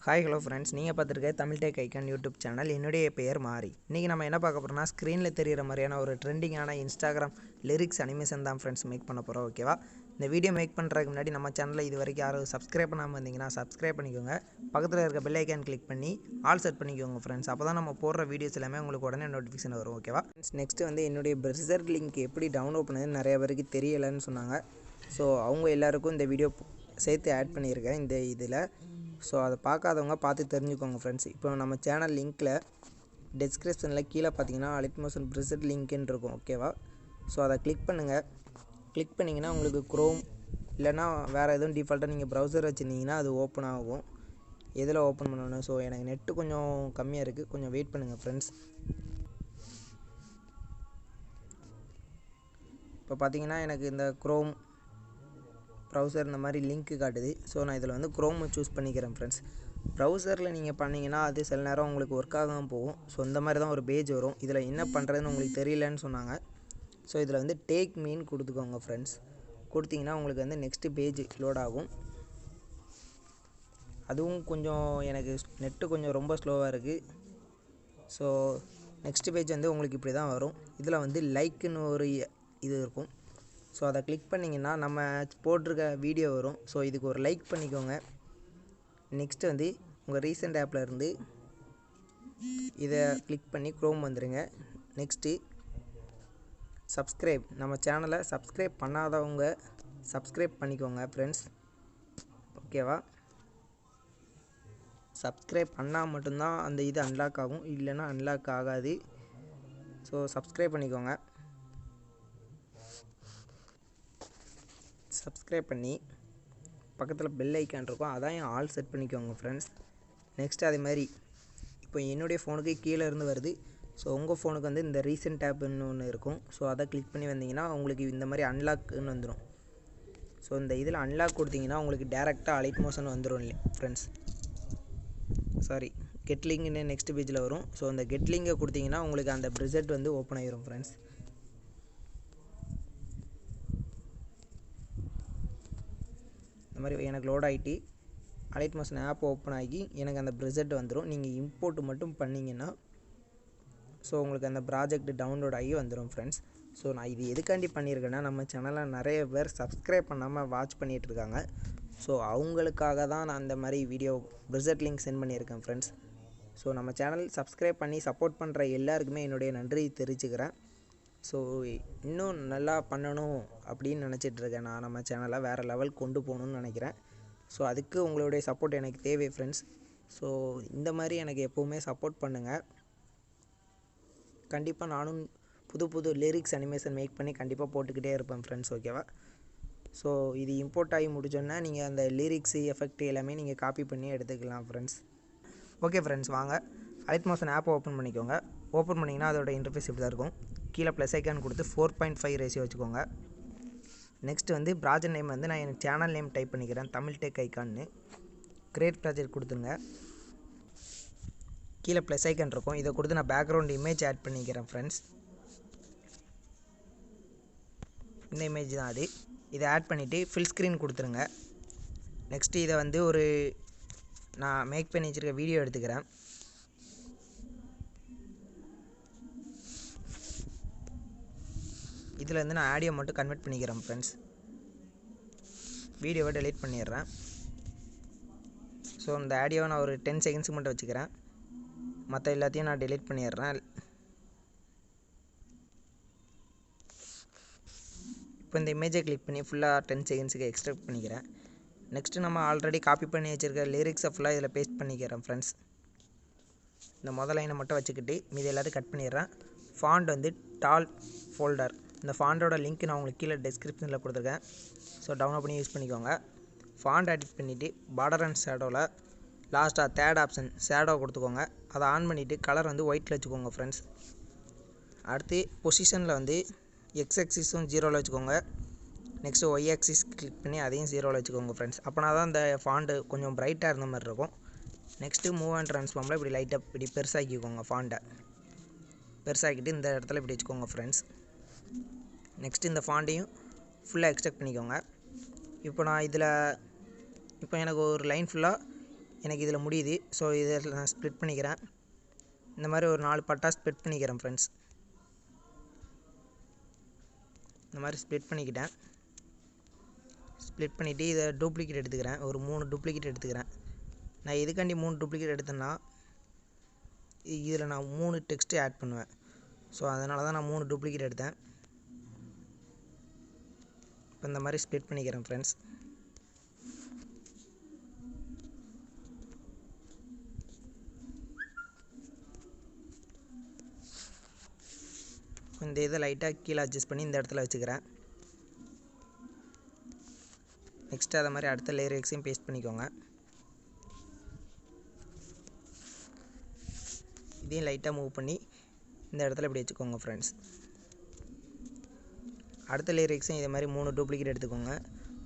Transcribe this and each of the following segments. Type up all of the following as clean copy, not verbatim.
Hi hello friends, நீங்கள் பார்த்துருக்க Tamil Tech YouTube channel. என்னுடைய பெயர் மாறி. இன்றைக்கி நம்ம என்ன பார்க்க போகிறோம்னா, ஸ்க்ரீனில் தெரிகிற மாதிரியான ஒரு ட்ரெண்டிங்கான இன்ஸ்டாகிராம் லிரிக்ஸ் அனிமேஷன் தான் ஃப்ரெண்ட்ஸ் மேக் பண்ண போகிறோம். ஓகேவா? இந்த வீடியோ மேக் பண்ணுறதுக்கு முன்னாடி நம்ம சேனலில் இது வரைக்கும் யாரும் சப்ஸ்கிரைப் பண்ணாமல் இருந்தீங்கன்னா சப்ஸ்கிரைப் பண்ணிக்கோங்க. பக்கத்தில் இருக்க பெல் ஐக்கான் கிளிக் பண்ணி ஆல் செட் பண்ணிக்கோங்க ஃப்ரெண்ட்ஸ். அப்போ தான் நம்ம போடுற வீடியோஸ் எல்லாமே உங்களுக்கு உடனே நோட்டிஃபிகேஷன் வரும். ஓகேவா? நெக்ஸ்ட்டு வந்து என்னுடைய ப்ரௌசர் லிங்க் எப்படி டவுன்லோட் பண்ணது நிறைய பேருக்கு தெரியலைன்னு சொன்னாங்க. ஸோ அவங்க எல்லாேருக்கும் இந்த வீடியோ சேர்த்து ஆட் பண்ணியிருக்கேன் இந்த இதில். ஸோ அதை பார்க்காதவங்க பார்த்து தெரிஞ்சுக்கோங்க ஃப்ரெண்ட்ஸ். இப்போ நம்ம சேனல் லிங்க்கில் டிஸ்கிரிப்ஷனில் கீழே பார்த்தீங்கன்னா அலைட்மோஷன் ப்ரிசெட் லிங்க்குன்னு இருக்கும். ஓகேவா? ஸோ அதை கிளிக் பண்ணுங்கள். கிளிக் பண்ணிங்கன்னா உங்களுக்கு குரோம் இல்லைனா வேறு எதுவும் டிஃபால்ட்டாக நீங்கள் ப்ரௌசர் வச்சுருந்தீங்கன்னா அது ஓப்பன் ஆகும். எதில் ஓப்பன் பண்ணணும்? ஸோ எனக்கு நெட்டு கொஞ்சம் கம்மியாக இருக்குது, கொஞ்சம் வெயிட் பண்ணுங்கள் ஃப்ரெண்ட்ஸ். இப்போ பார்த்தீங்கன்னா எனக்கு இந்த குரோம் ப்ரௌசர் இந்த மாதிரி லிங்க்கு காட்டுது. ஸோ நான் இதில் வந்து குரோம் சூஸ் பண்ணிக்கிறேன் ஃப்ரெண்ட்ஸ். ப்ரௌசரில் நீங்கள் பண்ணிங்கன்னா அது சில நேரம் உங்களுக்கு ஒர்க் ஆகாமல் போகும். ஸோ இந்த மாதிரி தான் ஒரு பேஜ் வரும். இதில் என்ன பண்ணுறதுன்னு உங்களுக்கு தெரியலன்னு சொன்னாங்க. ஸோ இதில் வந்து டேக் மீன் கொடுத்துக்கோங்க ஃப்ரெண்ட்ஸ். கொடுத்தீங்கன்னா உங்களுக்கு வந்து நெக்ஸ்ட்டு பேஜ் லோட் ஆகும். அதுவும் கொஞ்சம் எனக்கு நெட்டு கொஞ்சம் ரொம்ப ஸ்லோவாக இருக்குது. ஸோ நெக்ஸ்ட்டு பேஜ் வந்து உங்களுக்கு இப்படி தான் வரும். இதில் வந்து லைக்குன்னு ஒரு இது இருக்கும். ஸோ அதை கிளிக் பண்ணிங்கன்னா நம்ம போட்டிருக்க வீடியோ வரும். ஸோ இதுக்கு ஒரு லைக் பண்ணிக்கோங்க. நெக்ஸ்ட்டு வந்து உங்கள் ரீசெண்ட் ஆப்பில் இருந்து இதை கிளிக் பண்ணி க்ரோம் வந்துடுங்க. நெக்ஸ்ட்டு சப்ஸ்கிரைப், நம்ம சேனலை சப்ஸ்கிரைப் பண்ணாதவங்க சப்ஸ்கிரைப் பண்ணிக்கோங்க ஃப்ரெண்ட்ஸ். ஓகேவா? சப்ஸ்கிரைப் பண்ணால் மட்டும்தான் அந்த இது அன்லாக் ஆகும், இல்லைன்னா அன்லாக் ஆகாது. ஸோ சப்ஸ்கிரைப் பண்ணிக்கோங்க. சப்ஸ்கிரைப் பண்ணி பக்கத்தில் பெல் ஐக்கான் இருக்கும், அதான் ஆல் செட் பண்ணிக்கோங்க ஃப்ரெண்ட்ஸ். நெக்ஸ்ட் அதே மாதிரி இப்போ என்னுடைய ஃபோனுக்கு கீழே இருந்து வருது. ஸோ உங்கள் ஃபோனுக்கு வந்து இந்த ரீசெண்ட் ஆப்புன்னு ஒன்று இருக்கும். ஸோ அதை கிளிக் பண்ணி வந்தீங்கன்னா உங்களுக்கு இந்த மாதிரி அன்லாக்குன்னு வந்துடும். ஸோ இந்த இதில் அன்லாக் கொடுத்தீங்கன்னா உங்களுக்கு டேரெக்டாக அலைட்மோஷன் வந்துடும் இல்லை ஃப்ரெண்ட்ஸ். சாரி, கெட்லிங்க்னு நெக்ஸ்ட் பேஜில் வரும். ஸோ அந்த கெட்லிங்கை கொடுத்தீங்கன்னா உங்களுக்கு அந்த ப்ரிசெட் வந்து ஓப்பன் ஆகிரும் ஃப்ரெண்ட்ஸ். இந்த மாதிரி எனக்கு லோட் ஆகிட்டு அலைட்மோஷன் ஆப் ஓப்பன் ஆகி எனக்கு அந்த ப்ரிசெட் வந்துடும். நீங்கள் இம்போர்ட் மட்டும் பண்ணிங்கன்னா ஸோ உங்களுக்கு அந்த ப்ராஜெக்ட் டவுன்லோட் ஆகி வந்துடும் ஃப்ரெண்ட்ஸ். ஸோ நான் இது எதுக்காண்டி பண்ணியிருக்கேன்னா, நம்ம சேனலில் நிறைய பேர் சப்ஸ்கிரைப் பண்ணாமல் வாட்ச் பண்ணிகிட்ருக்காங்க. ஸோ அவங்களுக்காக தான் நான் இந்த மாதிரி வீடியோ ப்ரிசெட் லிங்க் சென்ட் பண்ணியிருக்கேன் ஃப்ரெண்ட்ஸ். ஸோ நம்ம சேனல் சப்ஸ்கிரைப் பண்ணி சப்போர்ட் பண்ணுற எல்லாருக்குமே என்னுடைய நன்றி தெரிவிச்சுக்கிறேன். ஸோ இன்னும் நல்லா பண்ணணும் அப்படின்னு நினச்சிட்ருக்கேன். நான் நம்ம சேனலை வேறு லெவல் கொண்டு போகணுன்னு நினைக்கிறேன். ஸோ அதுக்கு உங்களுடைய சப்போர்ட் எனக்கு தேவை ஃப்ரெண்ட்ஸ். ஸோ இந்த மாதிரி எனக்கு எப்போவுமே சப்போர்ட் பண்ணுங்கள். கண்டிப்பாக நானும் புது புது லிரிக்ஸ் அனிமேஷன் மேக் பண்ணி கண்டிப்பாக போட்டுக்கிட்டே இருப்பேன் ஃப்ரெண்ட்ஸ். ஓகேவா? ஸோ இது இம்போர்ட் ஆகி முடிச்சோன்னா நீங்கள் அந்த லிரிக்ஸு எஃபெக்ட் எல்லாமே நீங்கள் காப்பி பண்ணி எடுத்துக்கலாம் ஃப்ரெண்ட்ஸ். ஓகே ஃப்ரெண்ட்ஸ், வாங்க அலைட்மோஷன் ஆப்பை ஓப்பன் பண்ணிக்கோங்க. ஓப்பன் பண்ணிங்கன்னா அதோட இன்டர்ஃபேஸ் இப்படி தான் இருக்கும். கீழே ப்ளஸ் ஐக்கான் கொடுத்து 4.5 ரேஷியோ வச்சுக்கோங்க. நெக்ஸ்ட் வந்து ப்ராஜெக்ட் நேம் வந்து நான் எனக்கு சேனல் நேம் டைப் பண்ணிக்கிறேன், தமிழ்டெக் ஐக்கான்னு. கிரியேட் ப்ராஜெக்ட் கொடுத்துருங்க. கீழே ப்ளஸ் ஐக்கான் இருக்கும், இதை கொடுத்து நான் பேக்ரவுண்ட் இமேஜ் ஆட் பண்ணிக்கிறேன் ஃப்ரெண்ட்ஸ். இந்த இமேஜ் தான் அது. இதை ஆட் பண்ணிவிட்டு ஃபில் ஸ்க்ரீன் கொடுத்துருங்க. நெக்ஸ்ட்டு இதை வந்து ஒரு நான் மேக் பண்ணி வச்சுருக்க வீடியோ எடுத்துக்கிறேன். இதில் வந்து நான் ஆடியோ மட்டும் கன்வெர்ட் பண்ணிக்கிறேன் ஃப்ரெண்ட்ஸ். வீடியோவை டெலீட் பண்ணிடுறேன். ஸோ இந்த ஆடியோவை நான் ஒரு 10 செகண்ட்ஸுக்கு மட்டும் வச்சுக்கிறேன். மற்ற எல்லாத்தையும் நான் டெலீட் பண்ணிடுறேன். இப்போ இந்த இமேஜை கிளிக் பண்ணி ஃபுல்லாக 10 செகண்ட்ஸுக்கு எக்ஸ்ட்ராக்ட் பண்ணிக்கிறேன். நெக்ஸ்ட்டு நம்ம ஆல்ரெடி காப்பி பண்ணி வச்சுருக்க லிரிக்ஸை ஃபுல்லாக இதில் பேஸ்ட் பண்ணிக்கிறேன் ஃப்ரெண்ட்ஸ். இந்த முதல் லைனை மட்டும் வச்சுக்கிட்டு மீதி எல்லாத்தையும் கட் பண்ணிடுறேன். ஃபாண்ட் வந்து டால் ஃபோல்டர், இந்த ஃபாண்டோட லிங்க் நான் உங்களுக்கு கீழே டிஸ்கிரிப்ஷனில் கொடுத்துருக்கேன். ஸோ டவுன்லோட் பண்ணி யூஸ் பண்ணிக்கோங்க. ஃபாண்ட் எடிட் பண்ணிவிட்டு பார்டர் அண்ட் ஷேடோவில் லாஸ்ட்டாக தேர்ட் ஆப்ஷன் ஷேடோ கொடுத்துக்கோங்க. அதை ஆன் பண்ணிவிட்டு கலர் வந்து ஒயிட்டில் வச்சுக்கோங்க ஃப்ரெண்ட்ஸ். அடுத்து பொசிஷனில் வந்து xxxம் 0ல் வச்சுக்கோங்க. நெக்ஸ்ட்டு ஒய் ஆக்சிஸ் கிளிக் பண்ணி அதையும் 0ல் வச்சுக்கோங்க ஃப்ரெண்ட்ஸ். அப்போனா தான் இந்த ஃபாண்டு கொஞ்சம் ப்ரைட்டாக இருந்த மாதிரி இருக்கும். நெக்ஸ்ட்டு மூவ் அண்ட் ட்ரான்ஸ்ஃபார்மில் இப்படி லைட்டாக இப்படி பெருசாக்கிக்கோங்க. ஃபாண்டை பெருசாக்கிட்டு இந்த இடத்துல இப்படி வச்சுக்கோங்க ஃப்ரெண்ட்ஸ். நெக்ஸ்ட்டு இந்த ஃபாண்டையும் ஃபுல்லாக எக்ஸ்ட்ராக்ட் பண்ணிக்கோங்க. இப்போ நான் இதில் இப்போ எனக்கு ஒரு லைன் ஃபுல்லாக எனக்கு இதில் முடியுது. ஸோ இதில் நான் ஸ்ப்ளிட் பண்ணிக்கிறேன். இந்த மாதிரி ஒரு 4 பார்ட்டாக ஸ்ப்ளிட் பண்ணிக்கிறேன் ஃப்ரெண்ட்ஸ். இந்த மாதிரி ஸ்ப்ளிட் பண்ணிக்கிட்டேன். ஸ்ப்ளிட் பண்ணிவிட்டு இதை டூப்ளிகேட் எடுத்துக்கிறேன். ஒரு 3 டூப்ளிகேட் எடுத்துக்கிறேன். நான் எதுக்காண்டி 3 டூப்ளிகேட் எடுத்தேன்னா இதில் நான் 3 டெக்ஸ்ட்டு ஆட் பண்ணுவேன். ஸோ அதனால தான் நான் 3 டூப்ளிகேட் எடுத்தேன். இப்போ இந்த மாதிரி ஸ்ப்ளிட் பண்ணிக்கிறேன் ஃப்ரெண்ட்ஸ். இந்த இதை லைட்டாக கீழே அட்ஜஸ்ட் பண்ணி இந்த இடத்துல வச்சுக்கிறேன். நெக்ஸ்ட்டு அதை மாதிரி அடுத்த லேயர் எக்ஸையும் பேஸ்ட் பண்ணிக்கோங்க. இதையும் லைட்டாக மூவ் பண்ணி இந்த இடத்துல இப்படி வச்சுக்கோங்க ஃப்ரெண்ட்ஸ். அடுத்த லிரிக்ஸும் இதே மாதிரி 3 டூப்ளிகேட் எடுத்துக்கோங்க.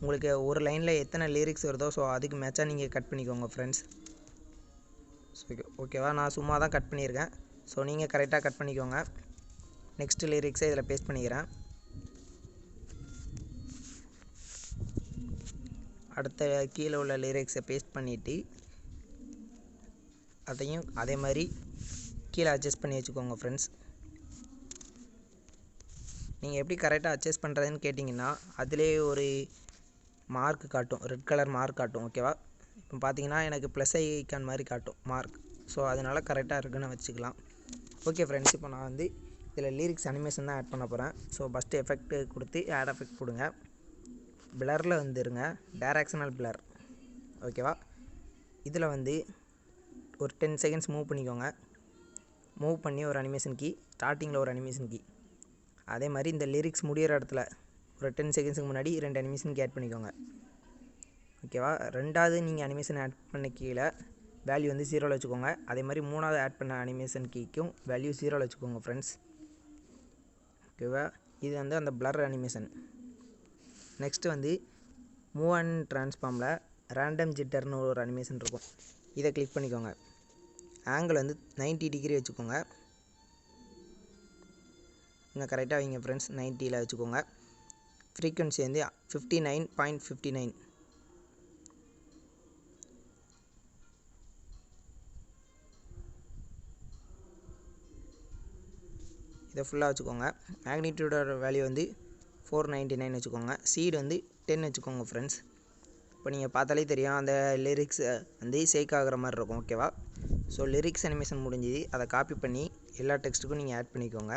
உங்களுக்கு ஒரு லைனில் எத்தனை லிரிக்ஸ் வருதோ ஸோ அதுக்கு மேட்சாக நீங்கள் கட் பண்ணிக்கோங்க ஃப்ரெண்ட்ஸ். ஓகேவா, நான் சும்மா தான் கட் பண்ணியிருக்கேன். ஸோ நீங்கள் கரெக்டாக கட் பண்ணிக்கோங்க. நெக்ஸ்ட்டு லிரிக்ஸை இதில் பேஸ்ட் பண்ணிக்கிறேன். அடுத்த கீழே உள்ள லிரிக்ஸை பேஸ்ட் பண்ணிவிட்டு அதையும் அதே மாதிரி கீழே அட்ஜஸ்ட் பண்ணி வச்சுக்கோங்க ஃப்ரெண்ட்ஸ். நீங்கள் எப்படி கரெக்டாக அட்ஜஸ்ட் பண்ணுறதுன்னு கேட்டிங்கன்னா அதிலே ஒரு மார்க் காட்டும், ரெட் கலர் மார்க் காட்டும். ஓகேவா, இப்போ பார்த்தீங்கன்னா எனக்கு ப்ளஸ் ஐக்கான் மாதிரி காட்டும் மார்க். ஸோ அதனால் கரெக்டாக இருக்குன்னு வச்சுக்கலாம். ஓகே ஃப்ரெண்ட்ஸ், இப்போ நான் வந்து இதில் லிரிக்ஸ் அனிமேஷன் தான் ஆட் பண்ண போகிறேன். ஸோ ஃபஸ்ட்டு எஃபெக்ட் கொடுத்து ஆட் எஃபெக்ட் கொடுங்க. பிளரில் வந்துருங்க, டைரக்ஷனல் பிளர். ஓகேவா, இதில் வந்து ஒரு 10 செகண்ட்ஸ் மூவ் பண்ணிக்கோங்க. மூவ் பண்ணி ஒரு அனிமேஷன் கீ, ஸ்டார்டிங்கில் ஒரு அனிமேஷன் கீ. அதே மாதிரி இந்த லிரிக்ஸ் முடிகிற இடத்துல ஒரு 10 செகண்ட்ஸுக்கு முன்னாடி 2 அனிமேஷன் கீ ஆட் பண்ணிக்கோங்க. ஓகேவா, ரெண்டாவது நீங்கள் அனிமேஷன் ஆட் பண்ண கீழே வேல்யூ வந்து 0 வச்சுக்கோங்க. அதே மாதிரி மூணாவது ஆட் பண்ண அனிமேஷன் கீக்கும் வேல்யூ 0 வச்சுக்கோங்க ஃப்ரெண்ட்ஸ். ஓகேவா, இது வந்து அந்த பிளர் அனிமேஷன். நெக்ஸ்ட்டு வந்து மூவ் அண்ட் ட்ரான்ஸ்ஃபார்மில் ரேண்டம் ஜிட்டர்னு ஒரு அனிமேஷன் இருக்கும். இதை கிளிக் பண்ணிக்கோங்க. ஆங்கிள் வந்து 90 டிகிரி வச்சுக்கோங்க. இன்னும் கரெக்டாக வைங்க ஃப்ரெண்ட்ஸ், 90ல் வச்சுக்கோங்க. ஃப்ரீக்வன்சி வந்து 59.59. இதை ஃபுல்லாக வச்சுக்கோங்க. மேக்னிடியூடோட வேல்யூ வந்து 499 வச்சுக்கோங்க. சீடு வந்து 10 வச்சுக்கோங்க ஃப்ரெண்ட்ஸ். இப்போ நீங்கள் பார்த்தாலே தெரியும் அந்த லிரிக்ஸ் வந்து சேக் ஆகிற மாதிரி இருக்கும். ஓகேவா, ஸோ லிரிக்ஸ் அனிமேஷன் முடிஞ்சுது. அதை காப்பி பண்ணி எல்லா டெக்ஸ்ட்டுக்கும் நீங்கள் ஆட் பண்ணிக்கோங்க.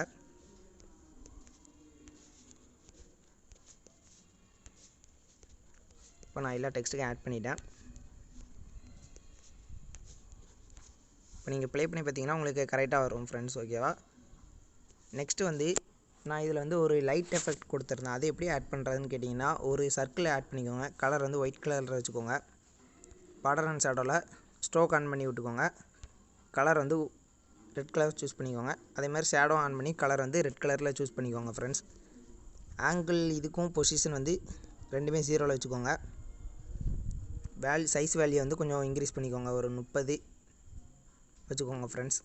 இப்போ நான் எல்லா டெக்ஸ்ட்டுக்கும் ஆட் பண்ணிட்டேன். இப்போ நீங்கள் ப்ளே பண்ணி பார்த்தீங்கன்னா உங்களுக்கு கரெக்டாக வரும் ஃப்ரெண்ட்ஸ். ஓகேவா, நெக்ஸ்ட்டு வந்து நான் இதில் வந்து ஒரு லைட் எஃபெக்ட் கொடுத்துருந்தேன். அது எப்படி ஆட் பண்ணுறதுன்னு கேட்டிங்கன்னா ஒரு சர்க்கிள் ஆட் பண்ணிக்கோங்க. கலர் வந்து ஒயிட் கலரில் வச்சுக்கோங்க. பார்டர் அண்ட் ஷேடோவில் ஸ்ட்ரோக் ஆன் பண்ணி விட்டுக்கோங்க. கலர் வந்து ரெட் கலர் சூஸ் பண்ணிக்கோங்க. அதேமாதிரி ஷேடோ ஆன் பண்ணி கலர் வந்து ரெட் கலரில் சூஸ் பண்ணிக்கோங்க ஃப்ரெண்ட்ஸ். ஆங்கிள் இதுக்கும் பொசிஷன் வந்து ரெண்டுமே 0ல் வச்சுக்கோங்க. சைஸ் வேல்யூ வந்து கொஞ்சம் இன்க்ரீஸ் பண்ணிக்கோங்க, ஒரு 30 வச்சுக்கோங்க ஃப்ரெண்ட்ஸ்.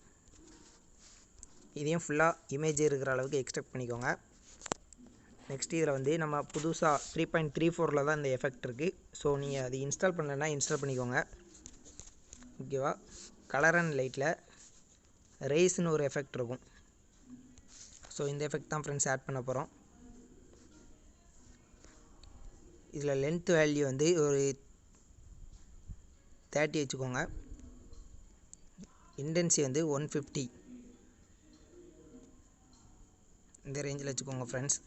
இதையும் ஃபுல்லாக இமேஜ் இருக்கிற அளவுக்கு எக்ஸ்ட்ராக்ட் பண்ணிக்கோங்க. நெக்ஸ்ட்டு இதில் வந்து நம்ம புதுசாக 3.34ல் தான் இந்த எஃபெக்ட் இருக்குது. ஸோ நீங்கள் அது இன்ஸ்டால் பண்ணலைன்னா இன்ஸ்டால் பண்ணிக்கோங்க. ஓகேவா, கலர் அண்ட் லைட்டில் ரேஸ்னு ஒரு எஃபெக்ட் இருக்கும். ஸோ இந்த எஃபெக்ட் தான் ஃப்ரெண்ட்ஸ் ஆட் பண்ண போகிறோம். இதில் லென்த் வேல்யூ வந்து ஒரு 30 வச்சுக்கோங்க. இன்டென்சி வந்து 150 இந்த ரேஞ்சில் வச்சுக்கோங்க ஃப்ரெண்ட்ஸ்.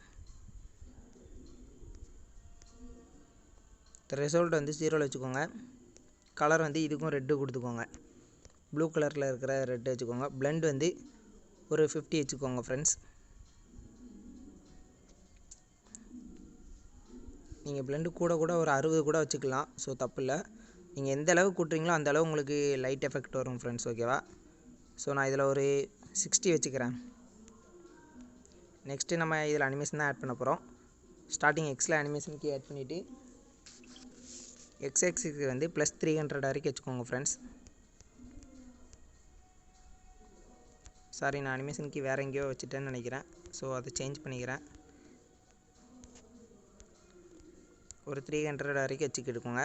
ரிசல்ட் வந்து 0ல் வச்சுக்கோங்க. கலர் வந்து இதுக்கும் ரெட்டு கொடுத்துக்கோங்க. ப்ளூ கலரில் இருக்கிற ரெட்டு வச்சுக்கோங்க. பிளெண்ட் வந்து ஒரு 50 வச்சுக்கோங்க ஃப்ரெண்ட்ஸ். நீங்கள் பிளெண்டு கூட ஒரு 60 கூட வச்சுக்கலாம். ஸோ தப்பு இல்லை. நீங்கள் எந்த அளவு கூட்டுறீங்களோ அந்த அளவு உங்களுக்கு லைட் எஃபெக்ட் வரும் ஃப்ரெண்ட்ஸ். ஓகேவா, ஸோ நான் இதில் ஒரு 60 வச்சுக்கிறேன். நெக்ஸ்ட்டு நம்ம இதில் அனிமேஷன் தான் ஆட் பண்ண போகிறோம். ஸ்டார்டிங் எக்ஸில் அனிமேஷனுக்கு ஆட் பண்ணிவிட்டு xxக்கு வந்து +300 வரைக்கும் வச்சுக்கோங்க ஃப்ரெண்ட்ஸ். சாரி, நான் அனிமேஷனுக்கு வேறு எங்கேயோ வச்சுட்டேன்னு நினைக்கிறேன். ஸோ அதை சேஞ்ச் பண்ணிக்கிறேன். ஒரு 300 வரைக்கும் வச்சுக்கிட்டுக்கோங்க.